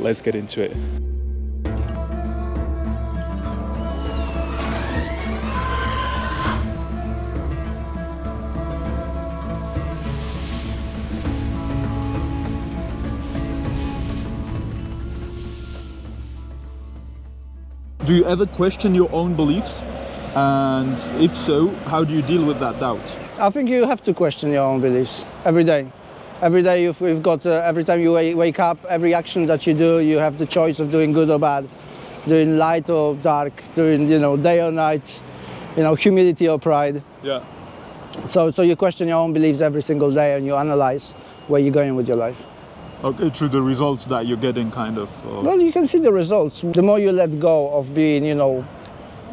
let's get into it. Do you ever question your own beliefs? And if so, how do you deal with that doubt? I think you have to question your own beliefs every day. Every day we've got, every time you wake up, every action that you do, you have the choice of doing good or bad, doing light or dark, doing, day or night, humility or pride. Yeah. So you question your own beliefs every single day and you analyze where you're going with your life. Okay, through the results that you're getting, kind of. Well, you can see the results. The more you let go of being,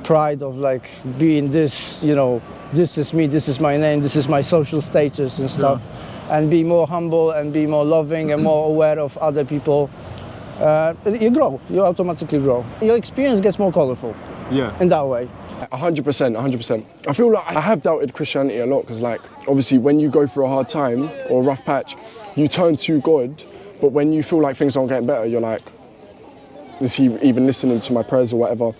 pride of like being this, this is me, this is my name, this is my social status and stuff, and be more humble and be more loving and more aware of other people, you grow. You automatically grow. Your experience gets more colorful. Yeah. In that way. 100%. I feel like I have doubted Christianity a lot because, like, obviously when you go through a hard time or a rough patch, you turn to God. But when you feel like things aren't getting better, you're like, is he even listening to my prayers or whatever?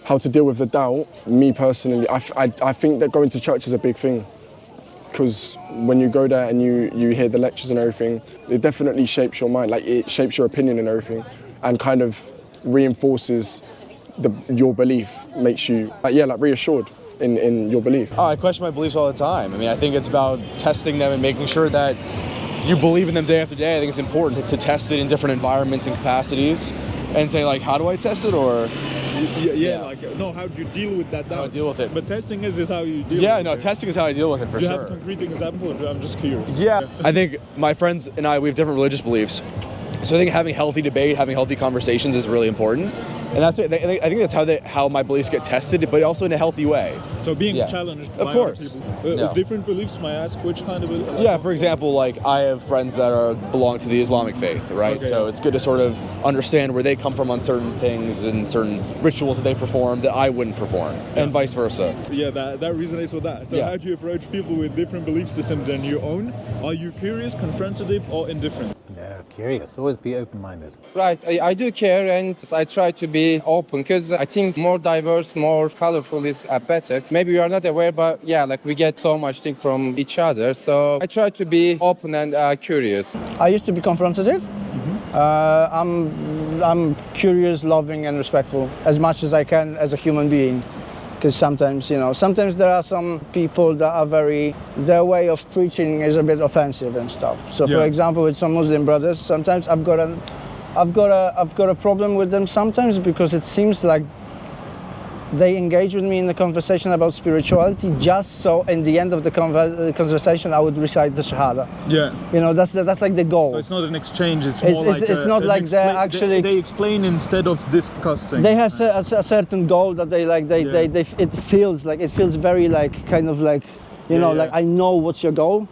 How to deal with the doubt, me personally, I think that going to church is a big thing. Because when you go there and you hear the lectures and everything, it definitely shapes your mind, like it shapes your opinion and everything, and kind of reinforces your belief, makes you reassured in your belief. I question my beliefs all the time. I mean, I think it's about testing them and making sure that you believe in them day after day. I think it's important to test it in different environments and capacities and say, like, how do I test it? Or how do you deal with that doubt? How do I deal with it? But testing is how you deal with it. Yeah, no, testing is how I deal with it, for sure. Do you have a concrete example? I'm just curious. Yeah, I think my friends and I, we have different religious beliefs. So I think having healthy debate, having healthy conversations is really important. And that's it. I think that's how my beliefs get tested, but also in a healthy way. So being challenged by of course. Other people. Different beliefs, may I ask which kind of Yeah, for example, like I have friends that belong to the Islamic faith, right? Okay. So it's good to sort of understand where they come from on certain things and certain rituals that they perform that I wouldn't perform, and vice versa. Yeah, that resonates with that. So how do you approach people with different belief systems than your own? Are you curious, confrontative, or indifferent? Yeah, curious. Always be open-minded. Right, I do care and I try to be open because I think more diverse, more colorful is better. Maybe we are not aware, but we get so much thing from each other. So I try to be open and curious. I used to be confrontative. I'm curious, loving and respectful as much as I can as a human being. Because sometimes there are some people that are their way of preaching is a bit offensive and stuff. So for example, with some Muslim brothers, sometimes I've got a problem with them sometimes because it seems like they engage with me in the conversation about spirituality just so in the end of the conversation I would recite the Shahada. Yeah. That's like the goal. So it's not an exchange, it's more like it's not like they're actually... They explain instead of discussing. They have a certain goal that they like, it feels very like, kind of like, like I know what's your goal,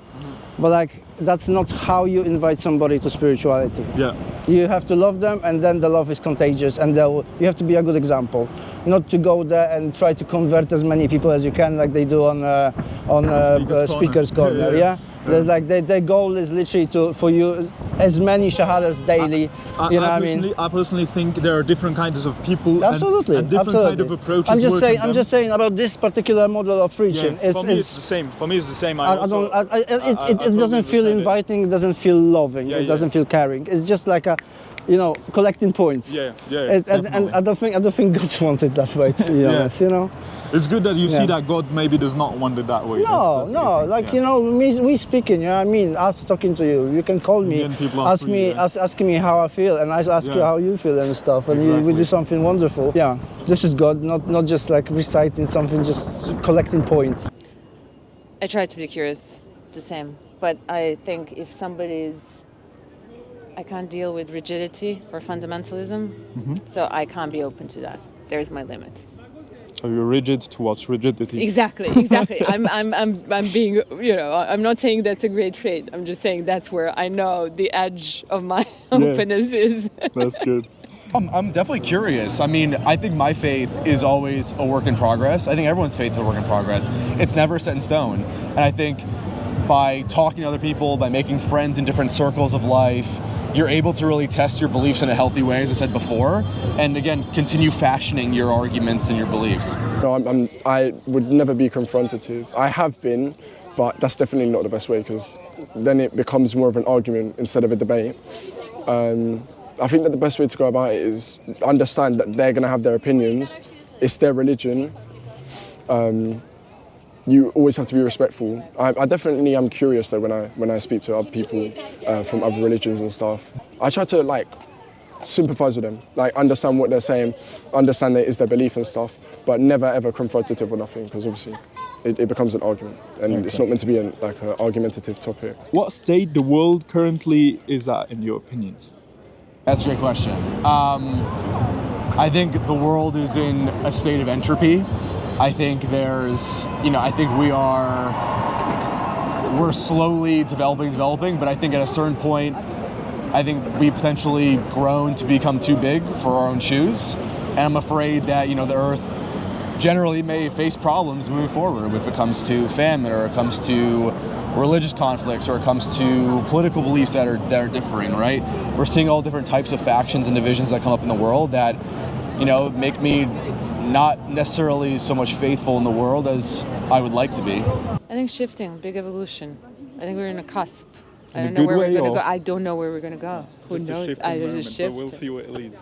but like that's not how you invite somebody to spirituality. Yeah. You have to love them, and then the love is contagious, and you have to be a good example. Not to go there and try to convert as many people as you can, like they do on Speaker's Corner. Yeah. There's like their goal is literally for you as many shahadas daily. I personally think there are different kinds of people. Absolutely. And different kind of approaches. I'm just saying about this particular model of preaching. Yeah, for me it's the same. It doesn't feel inviting. It doesn't feel loving. It doesn't feel caring. It's just like a, collecting points. And I don't think God wants it that way, to be honest. It's good that you see that God maybe does not want it that way. We speaking, us talking to you. You can call me, asking me how I feel, and I ask you how you feel and stuff, and we do something wonderful. Yeah, this is God, not just like reciting something, just collecting points. I try to be curious, the same, but I think if I can't deal with rigidity or fundamentalism, so I can't be open to that. There's my limit. So you're rigid towards rigidity. Exactly. I'm being, I'm not saying that's a great trait. I'm just saying that's where I know the edge of my openness is. That's good. I'm definitely curious. I mean, I think my faith is always a work in progress. I think everyone's faith is a work in progress. It's never set in stone. And I think by talking to other people, by making friends in different circles of life, you're able to really test your beliefs in a healthy way, as I said before, and again, continue fashioning your arguments and your beliefs. No, I would never be confrontative. I have been, but that's definitely not the best way, because then it becomes more of an argument instead of a debate. I think that the best way to go about it is understand that they're going to have their opinions. It's their religion. You always have to be respectful. I definitely am curious though when I speak to other people from other religions and stuff. I try to like sympathize with them, like understand what they're saying, understand that it is their belief and stuff, but never ever confrontative or nothing, because obviously it becomes an argument, and it's not meant to be an argumentative topic. What state the world currently is at, in your opinions? That's a great question. I think the world is in a state of entropy. I think I think we're slowly developing, but I think at a certain point, I think we potentially grown to become too big for our own shoes. And I'm afraid that, the Earth generally may face problems moving forward if it comes to famine, or it comes to religious conflicts, or it comes to political beliefs that are differing, right? We're seeing all different types of factions and divisions that come up in the world that, make me not necessarily so much faithful in the world as I would like to be. I think shifting, big evolution. I think we're in a cusp. I In a don't know good where we're way, going to or- go. I don't know where we're going to go. Who Just a knows? shifting I moment, just but shift. we'll see where it leads.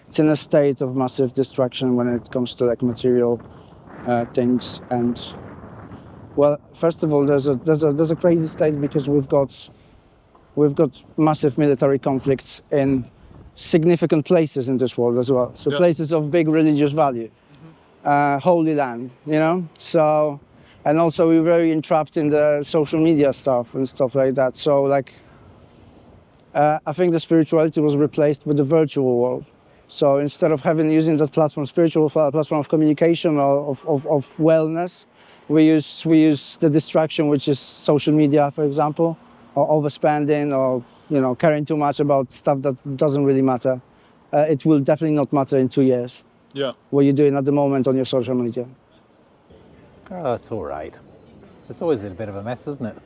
It's in a state of massive destruction when it comes to like material things. And well, first of all, there's a crazy state because we've got massive military conflicts in significant places in this world as well. So places of big religious value, Holy Land, So, and also we're very entrapped in the social media stuff and stuff like that. So like, I think the spirituality was replaced with the virtual world. So instead of using that platform, spiritual platform of communication or of wellness, we use the distraction, which is social media, for example, or overspending, or caring too much about stuff that doesn't really matter. It will definitely not matter in 2 years. Yeah. What you're doing at the moment on your social media. Oh, it's all right. It's always a bit of a mess, isn't it?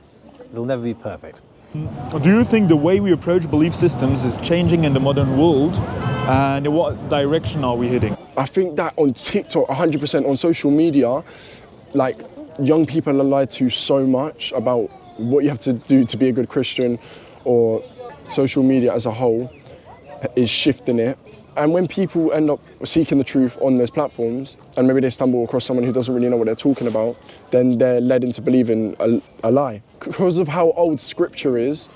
It'll never be perfect. Do you think the way we approach belief systems is changing in the modern world, and in what direction are we heading? I think that on TikTok, 100% on social media, like young people are lied to so much about what you have to do to be a good Christian, or social media as a whole is shifting it. And when people end up seeking the truth on those platforms, and maybe they stumble across someone who doesn't really know what they're talking about, then they're led into believing a lie. Because of how old scripture is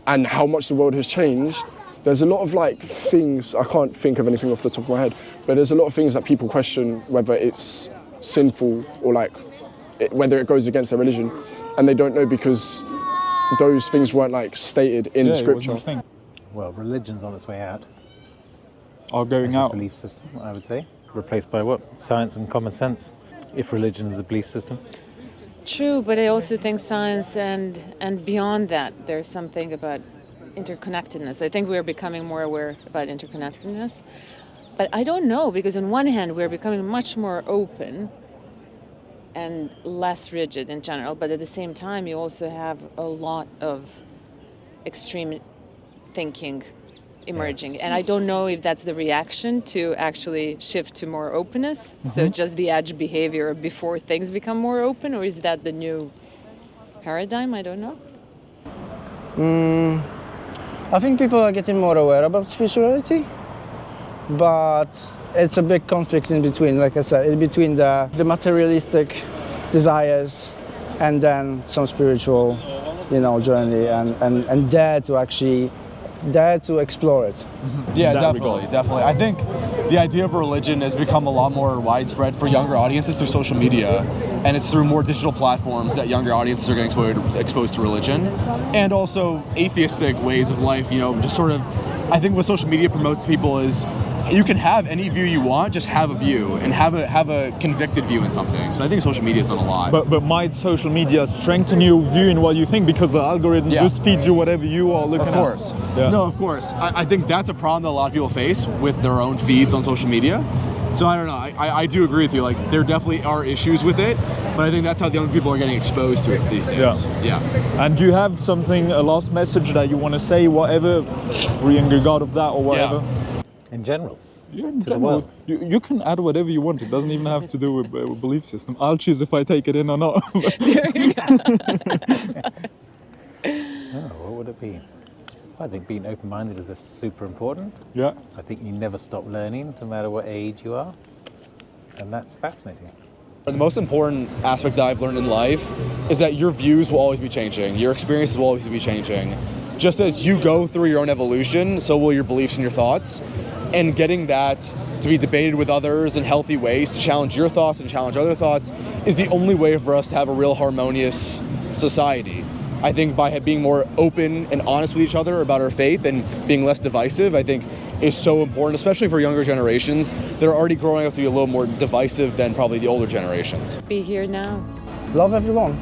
and how much the world has changed, there's a lot of things, I can't think of anything off the top of my head, but there's a lot of things that people question whether it's sinful or whether it goes against their religion. And they don't know because those things weren't stated in scripture. It wasn't a thing. Well, religion's on its way out. Are going As a out. belief system, I would say. Replaced by what? Science and common sense, if religion is a belief system. True, but I also think science and beyond that, there's something about interconnectedness. I think we're becoming more aware about interconnectedness. But I don't know, because on one hand, we're becoming much more open and less rigid in general, but at the same time, you also have a lot of extreme thinking emerging. Yes. And I don't know if that's the reaction to actually shift to more openness. So just the edge behavior before things become more open, or is that the new paradigm? I don't know. I think people are getting more aware about spirituality, but it's a big conflict in between, like I said, in between the materialistic desires and then some spiritual, journey, and dare to explore it. Yeah, That definitely. I think the idea of religion has become a lot more widespread for younger audiences through social media, and it's through more digital platforms that younger audiences are getting exposed to religion, and also atheistic ways of life. Just sort of, I think what social media promotes to people is you can have any view you want, just have a view and have a convicted view in something. So I think social media's done a lot. But might social media strengthen your view in what you think, because the algorithm just feeds you whatever you are looking at? Of course. Yeah. No, of course. I think that's a problem that a lot of people face with their own feeds on social media. So I don't know. I do agree with you. Like there definitely are issues with it, but I think that's how the young people are getting exposed to it these days. Yeah. And do you have something, a last message that you want to say, whatever, in regard of that or whatever? In general. Yeah, in To the general. world. You can add whatever you want. It doesn't even have to do with belief system. I'll choose if I take it in or not. There you go. Oh, what would it be? I think being open-minded is super important. Yeah. I think you never stop learning, no matter what age you are. And that's fascinating. The most important aspect that I've learned in life is that your views will always be changing. Your experiences will always be changing. Just as you go through your own evolution, so will your beliefs and your thoughts. And getting that to be debated with others in healthy ways, to challenge your thoughts and challenge other thoughts, is the only way for us to have a real harmonious society. I think by being more open and honest with each other about our faith and being less divisive, I think is so important, especially for younger generations that are already growing up to be a little more divisive than probably the older generations. Be here now. Love everyone.